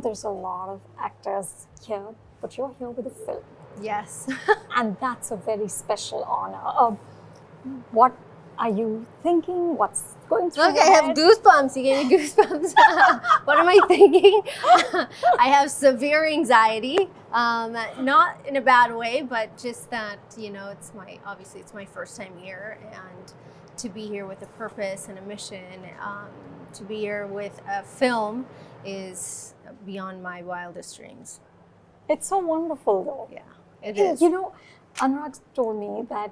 there's a lot of actors here, but you're here with a film. Yes. And that's a very special honor. What are you thinking? What's going through Look, your I have head? goosebumps. You gave me goosebumps. What am I thinking? I have severe anxiety. Not in a bad way, but just that, obviously it's my first time here, and to be here with a purpose and a mission, to be here with a film is beyond my wildest dreams. It's so wonderful, though. Yeah, it is. Anurag told me that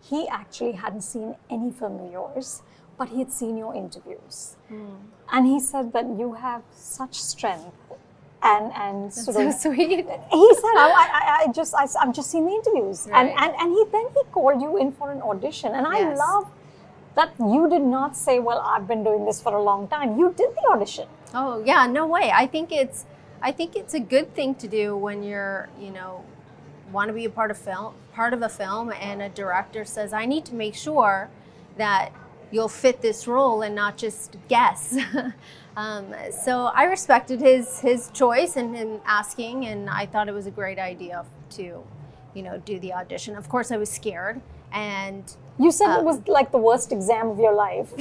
he actually hadn't seen any film of yours, but he had seen your interviews. And he said that you have such strength and That's sort so of. sweet. He said, I've just seen the interviews. Right. And he called you in for an audition. And I Yes. love that you did not say, well, I've been doing this for a long time. You did the audition. Oh yeah, no way. I think it's a good thing to do when you're, want to be a part of a film, and a director says, I need to make sure that you'll fit this role and not just guess. So I respected his choice and him asking, and I thought it was a great idea to, do the audition. Of course, I was scared, and You said it was like the worst exam of your life.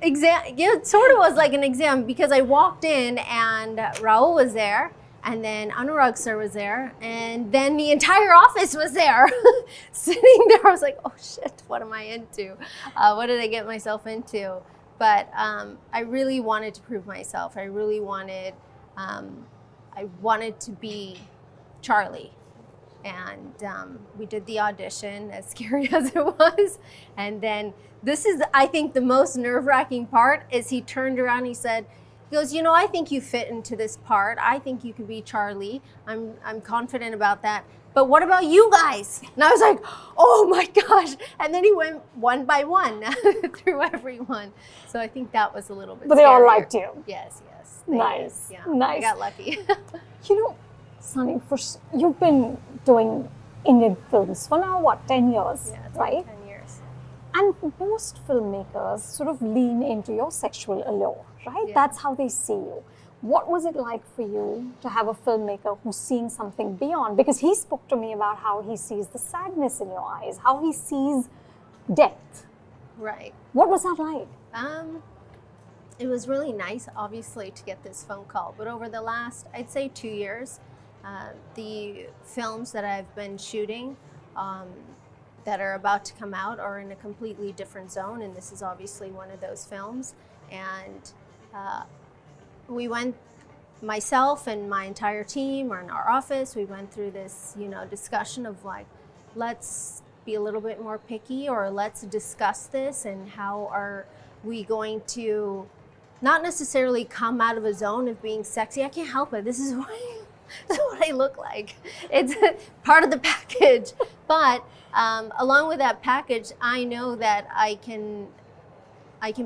it sort of was like an exam, because I walked in and Rahul was there, and then Anurag sir was there, and then the entire office was there sitting there. I was like, oh shit, what am I into? What did I get myself into? But I really wanted to prove myself. I really wanted, I wanted to be Charlie. And we did the audition, as scary as it was. And then this is, I think, the most nerve-wracking part, is he turned around and he said, he goes, I think you fit into this part. I think you could be Charlie. I'm confident about that. But what about you guys? And I was like, oh my gosh. And then he went one by one through everyone. So I think that was a little bit But they all scarier. liked you. Yes. Nice. Yeah, Nice. I got lucky. Sunny, you've been doing Indian films for now, 10 years, Yeah, it's right? been 10 years. And most filmmakers sort of lean into your sexual allure, right? Yeah. That's how they see you. What was it like for you to have a filmmaker who's seeing something beyond? Because he spoke to me about how he sees the sadness in your eyes, how he sees depth. Right. What was that like? It was really nice, obviously, to get this phone call. But over the last, I'd say 2 years, the films that I've been shooting that are about to come out are in a completely different zone, and this is obviously one of those films. And we went, myself and my entire team, or in our office, we went through this, discussion of like, let's be a little bit more picky, or let's discuss this, and how are we going to not necessarily come out of a zone of being sexy. I can't help it. This is what I look like. It's part of the package. But along with that package, I know that I can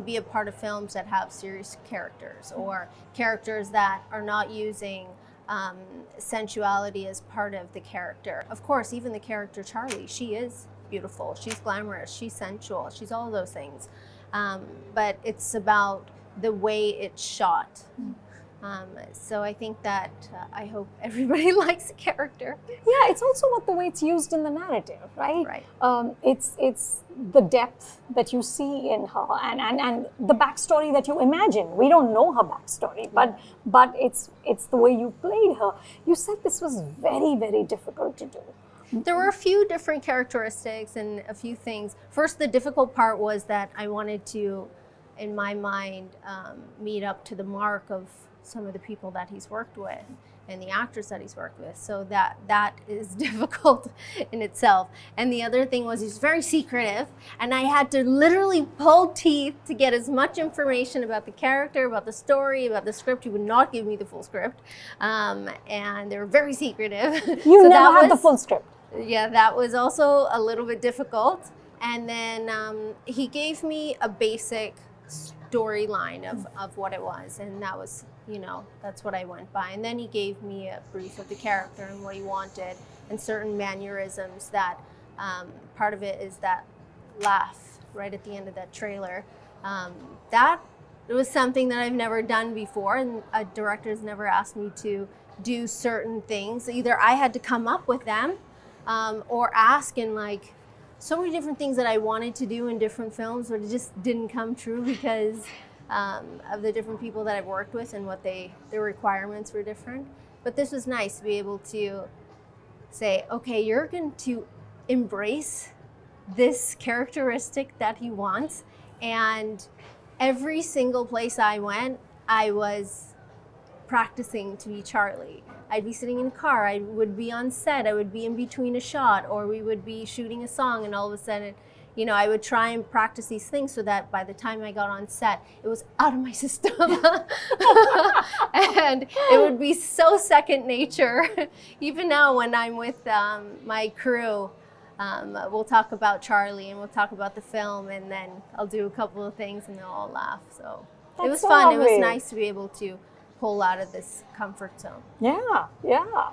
be a part of films that have serious characters, or characters that are not using sensuality as part of the character. Of course, even the character Charlie, she is beautiful, she's glamorous, she's sensual, she's all those things. But it's about the way it's shot. So I think that I hope everybody likes the character. Yeah, it's also the way it's used in the narrative, right? Right. It's the depth that you see in her, and the backstory that you imagine. We don't know her backstory, but it's the way you played her. You said this was very, very difficult to do. There were a few different characteristics and a few things. First, the difficult part was that I wanted to, in my mind, meet up to the mark of some of the people that he's worked with and the actors that he's worked with. So that is difficult in itself. And the other thing was he's very secretive, and I had to literally pull teeth to get as much information about the character, about the story, about the script. He would not give me the full script. And they were very secretive. You So never that had the was- full script. Yeah, that was also a little bit difficult. And then he gave me a basic storyline of what it was, and that was, that's what I went by. And then he gave me a brief of the character and what he wanted, and certain mannerisms that part of it is that laugh right at the end of that trailer. That It was something that I've never done before, and a director's never asked me to do certain things. Either I had to come up with them, or ask, and like so many different things that I wanted to do in different films, but it just didn't come true because of the different people that I've worked with and what their requirements were different. But this was nice to be able to say, okay, you're going to embrace this characteristic that he wants. And every single place I went, I was practicing to be Charlie. I'd be sitting in a car, I would be on set, I would be in between a shot, or we would be shooting a song, and all of a sudden, you know, I would try and practice these things so that by the time I got on set, it was out of my system. And it would be so second nature. Even now when I'm with my crew, we'll talk about Charlie and we'll talk about the film, and then I'll do a couple of things and they'll all laugh. So it was fun. It was nice to be able to pull out of this comfort zone. Yeah, yeah.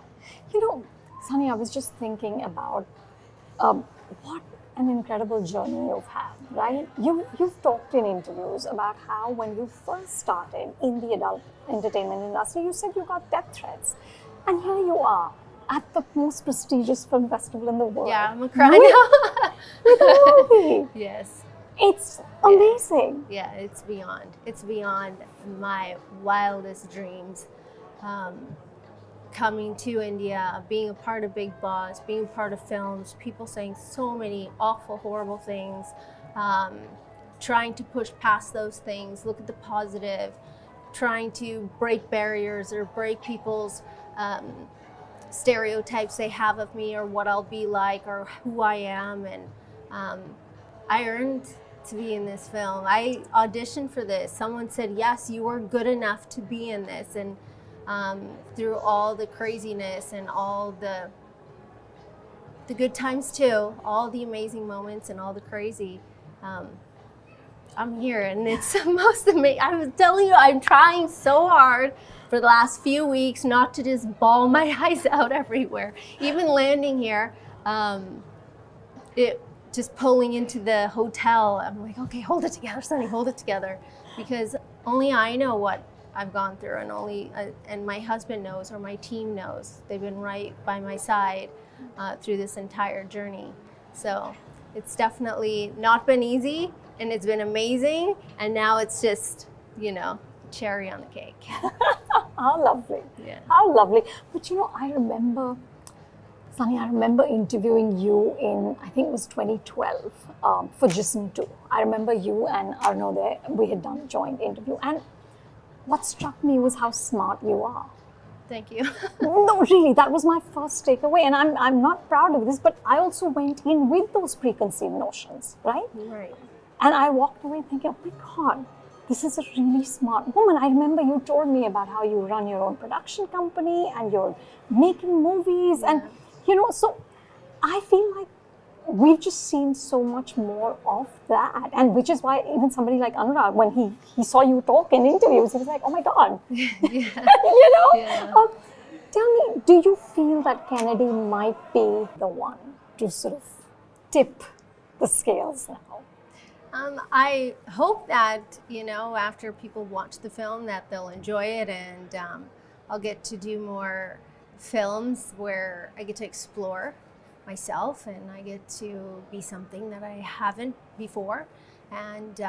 You know, Sunny, I was just thinking about what an incredible journey you've had, right? You've talked in interviews about how when you first started in the adult entertainment industry, you said you got death threats. And here you are at the most prestigious film festival in the world. Yeah, I'm crying now. With a movie. Yes. It's amazing. Yeah, it's beyond my wildest dreams. Coming to India, being a part of Big Boss, being a part of films, people saying so many awful, horrible things, trying to push past those things, look at the positive, trying to break barriers or break people's stereotypes they have of me or what I'll be like or who I am. And I earned to be in this film. I auditioned for this. Someone said, yes, you are good enough to be in this. And through all the craziness and all the good times too, all the amazing moments and all the crazy, I'm here, and it's the most amazing. I was telling you, I'm trying so hard for the last few weeks not to just bawl my eyes out everywhere. Even landing here, just pulling into the hotel, I'm like, okay, hold it together, Sunny, hold it together, because only I know what I've gone through, and and my husband knows, or my team knows. They've been right by my side through this entire journey. So it's definitely not been easy, and it's been amazing, and now it's just, you know, cherry on the cake. How lovely. Yeah. How lovely. But you know, I remember, Sunny, I remember interviewing you in, I think it was 2012, for Jism 2. I remember you and Arno there, we had done a joint interview, and what struck me was how smart you are. Thank you. No, really, that was my first takeaway, and I'm not proud of this, but I also went in with those preconceived notions, right? Right. And I walked away thinking, oh my God, this is a really smart woman. I remember you told me about how you run your own production company and you're making movies, and you know, so I feel like we've just seen so much more of that, and which is why even somebody like Anurag, when he saw you talk in interviews, he was like, oh my God. Yeah. You know? Yeah. Tell me, do you feel that Kennedy might be the one to sort of tip the scales now? I hope that, you know, after people watch the film, that they'll enjoy it, and I'll get to do more films where I get to explore myself and I get to be something that I haven't before. And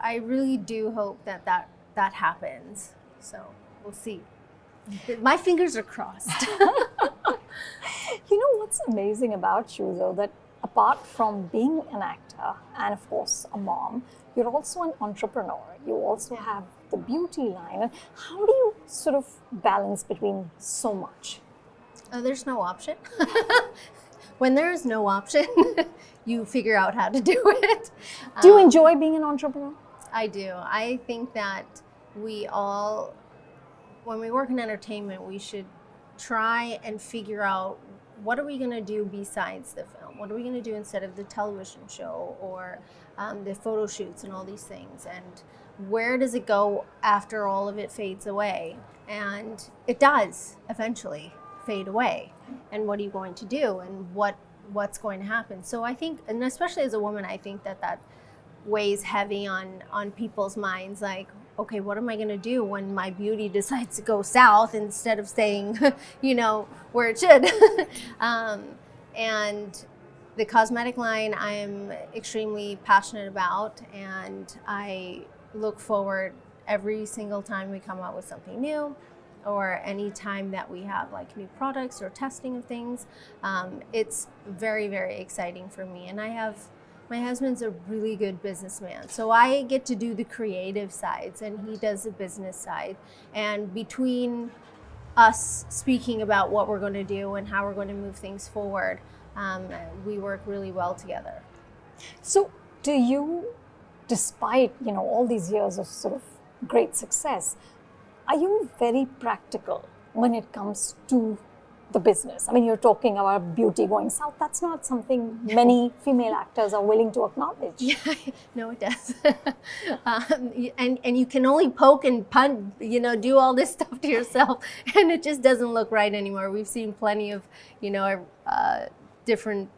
I really do hope that happens. So we'll see. My fingers are crossed. You know what's amazing about you, though, that apart from being an actor and, of course, a mom, you're also an entrepreneur. You also have the beauty line. And how do you sort of balance between so much? There's no option. When there is no option, you figure out how to do it. Do you enjoy being an entrepreneur? I do. I think that we all, when we work in entertainment, we should try and figure out, what are we going to do besides the film? What are we going to do instead of the television show or the photo shoots and all these things? And where does it go after all of it fades away? And it does eventually fade away. And what are you going to do? And what's going to happen? So I think, and especially as a woman, I think that weighs heavy on people's minds, like, okay, what am I going to do when my beauty decides to go south instead of staying, where it should? And the cosmetic line I'm extremely passionate about, and I look forward every single time we come out with something new, or any time that we have like new products or testing of things. It's very, very exciting for me. And my husband's a really good businessman, so I get to do the creative sides and he does the business side. And between us speaking about what we're going to do and how we're going to move things forward, we work really well together. So do you, despite all these years of sort of great success, are you very practical when it comes to the business? I mean, you're talking about beauty going south. That's not something many female actors are willing to acknowledge. Yeah, no, it does. And you can only poke and punt, do all this stuff to yourself, and it just doesn't look right anymore. We've seen plenty of, different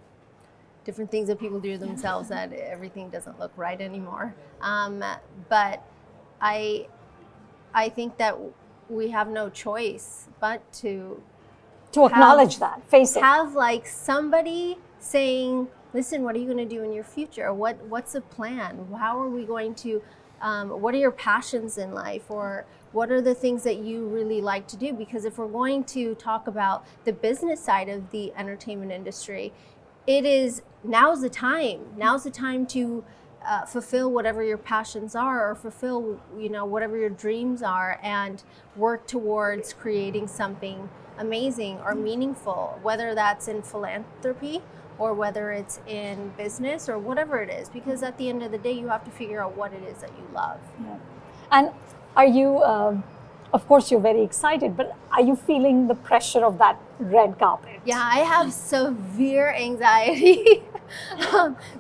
things that people do to themselves that everything doesn't look right anymore. But I think that we have no choice but to acknowledge that, face it. Have like somebody saying, listen, what are you going to do in your future? What's the plan? How are we going to, what are your passions in life? Or what are the things that you really like to do? Because if we're going to talk about the business side of the entertainment industry, now's the time to fulfill whatever your passions are, or fulfill, whatever your dreams are, and work towards creating something amazing or meaningful, whether that's in philanthropy or whether it's in business or whatever it is, because at the end of the day, you have to figure out what it is that you love. Yeah. And are you, of course, you're very excited, but are you feeling the pressure of that red carpet? Yeah, I have severe anxiety.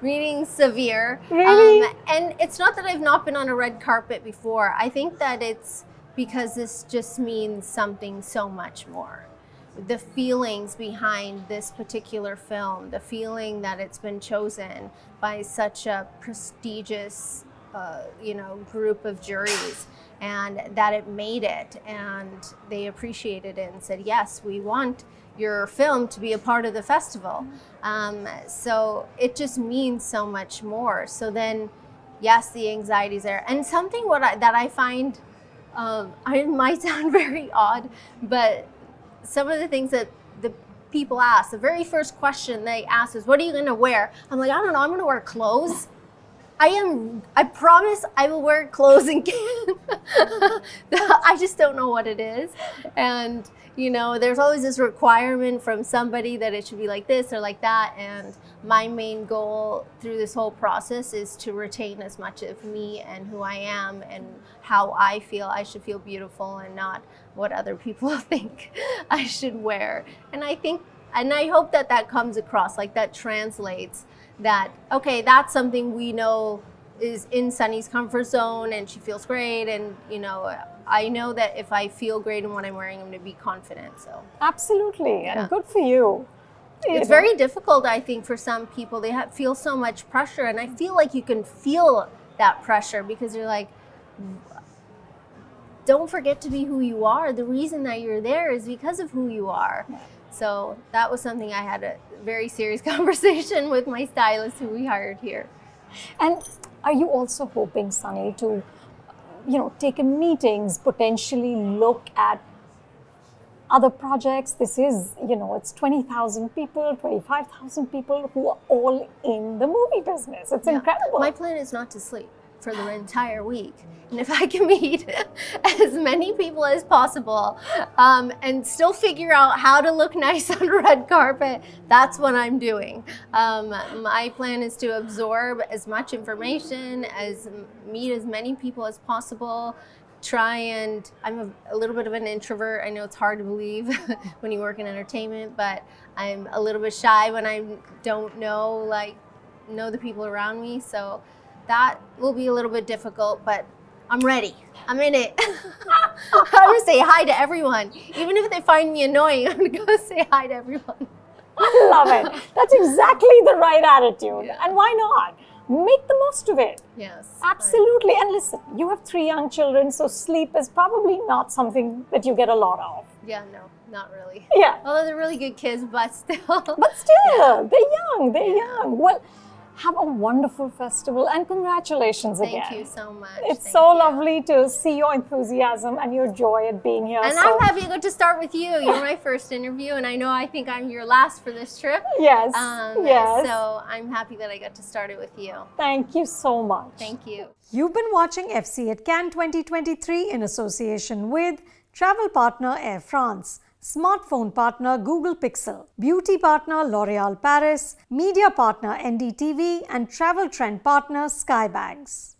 Meaning severe. Really? And it's not that I've not been on a red carpet before. I think that it's because this just means something so much more. The feelings behind this particular film, the feeling that it's been chosen by such a prestigious, group of juries, and that it made it, and they appreciated it and said, yes, we want your film to be a part of the festival. So it just means so much more. So then, yes, the anxiety's there. And something that I find, it might sound very odd, but some of the things that the people ask, the very first question they ask is, what are you gonna wear? I'm like, I don't know, I'm gonna wear clothes. I promise I will wear clothes in Cannes. I just don't know what it is. And, there's always this requirement from somebody that it should be like this or like that. And my main goal through this whole process is to retain as much of me and who I am and how I feel. I should feel beautiful and not what other people think I should wear. And I hope that comes across, like that translates. That, okay, that's something we know is in Sunny's comfort zone and she feels great, and I know that if I feel great in what I'm wearing, I'm going to be confident. So absolutely, and good for you. It's very difficult, I think, for some people. They feel so much pressure, and I feel like you can feel that pressure because you're like, don't forget to be who you are. The reason that you're there is because of who you are. So that was something I had a very serious conversation with my stylist who we hired here. And are you also hoping, Sunny, to, take in meetings, potentially look at other projects? This is, it's 20,000 people, 25,000 people who are all in the movie business. It's incredible. My plan is not to sleep for the entire week. And if I can meet as many people as possible and still figure out how to look nice on a red carpet, that's what I'm doing. My plan is to absorb as much information, meet as many people as possible, I'm a little bit of an introvert. I know it's hard to believe when you work in entertainment, but I'm a little bit shy when I don't know the people around me. So that will be a little bit difficult, but I'm ready. I'm in it. I'm going to say hi to everyone. Even if they find me annoying, I'm going to go say hi to everyone. I love it. That's exactly the right attitude. Yeah. And why not? make the most of it. Yes. Absolutely. And listen, you have 3 young children, so sleep is probably not something that you get a lot of. Yeah, no, not really. Yeah. Although they're really good kids, but still. But still, they're young, they're young. Well, have a wonderful festival and congratulations again. Thank you so much. It's Thank so you. lovely to see your enthusiasm and your joy at being here. And I'm happy to go to start with you. You're my first interview, and I think I'm your last for this trip. Yes, yes. So I'm happy that I got to start it with you. Thank you so much. Thank you. You've been watching FC at Cannes 2023 in association with travel partner Air France, smartphone partner Google Pixel, beauty partner L'Oréal Paris, media partner NDTV, and travel trend partner Skybags.